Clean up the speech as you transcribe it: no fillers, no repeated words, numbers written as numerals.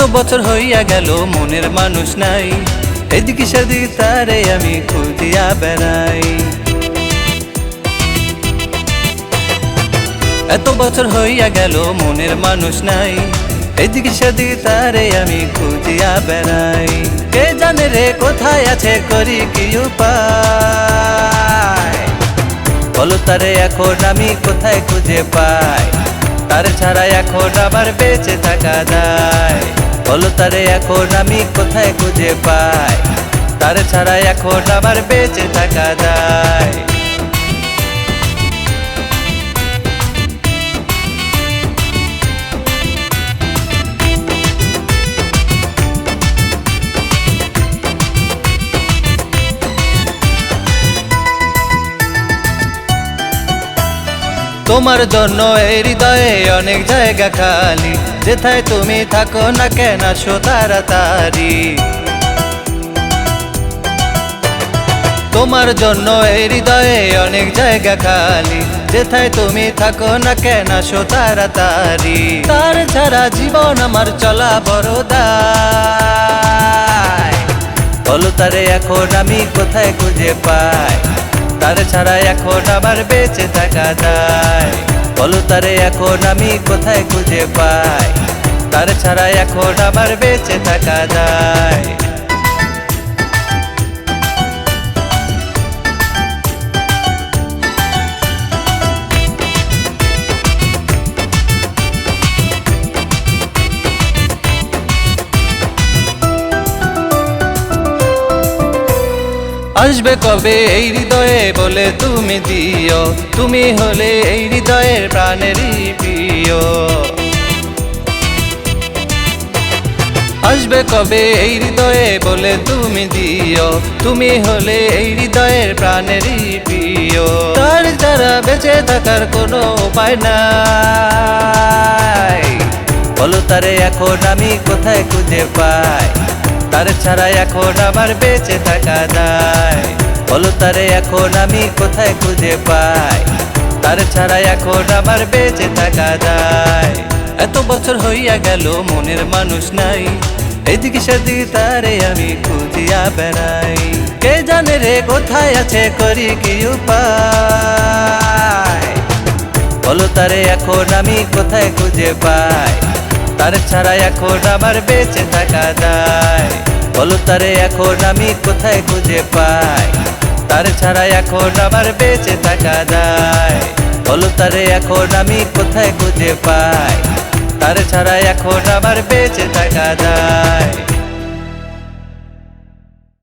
এত বছর হইয়া গেল মনের মানুষ নাই, এদিকে সেদিকে তারে আমি খুঁজিয়া বেড়াই। এত বছর হইয়া গেল মনের মানুষ নাই, এদিকে সেদিকে তারে আমি খুঁজিয়া বেড়াই। কে জানে রে কোথায় আছে, করি কি উপায়, বলো তারে এখন আমি কোথায় খুঁজে পাই। তার ছাড়া এখন আমার বেঁচে থাকা যায়, বলো তারে এখন আমি কোথায় খুঁজে পাই। তার ছাড়া এখন আমার বেঁচে থাকা যায়। তোমার জন্য এই হৃদয়ে অনেক জায়গা খালি, যেথায় তুমি থাকো না কেন আসো তাড়াতাড়ি। তোমার জন্য এই হৃদয়ে অনেক জায়গা খালি, যেথায় তুমি থাকো না কেন আসো তাড়াতাড়ি। তার ছাড়া জীবন আমার চলা বড় দায়, বলো তারে এখন আমি কোথায় খুঁজে পাই। তার ছাড়া এখন আমার বেঁচে থাকা যায়, বলো তারে এখন আমি কোথায় খুঁজে পাই। তার ছাড়া এখন আমার বেঁচে থাকা যায়। আসবে কবে এই হৃদয়ে বলে তুমি দিও, তুমি হলে এই হৃদয়ের প্রাণেরই প্রিয়। আসবে কবে এই হৃদয়ে বলে তুমি দিও, তুমি হলে এই হৃদয়ের প্রাণেরই প্রিয়। তার ছাড়া বেঁচে থাকার কোনো উপায় নাই, বলো তারে এখন আমি কোথায় খুঁজে পাই। তার ছাড়া এখন আমার বেঁচে থাকা যায়, বলো তারে এখন আমি কোথায় খুঁজে পাই। তার ছাড়া এখন আমার বেঁচে থাকা যায়। এত বছর হইয়া গেল মনের মানুষ নাই, এদিকে সেদিকে তারে আমি খুঁজিয়া বেড়াই। কে জানে রে কোথায় আছে, করি কি উপায়, বলো তারে এখন আমি কোথায় খুঁজে পাই। তার ছাড়া এখন আমার বেঁচে থাকা যায়, বলো তারে এখন আমি কোথায় খুঁজে পাই। তার ছাড়া এখন আমার বেঁচে থাকা যায়, বলো তারে এখন আমি কোথায় খুঁজে পাই। তার ছাড়া এখন আমার বেঁচে থাকা যায়।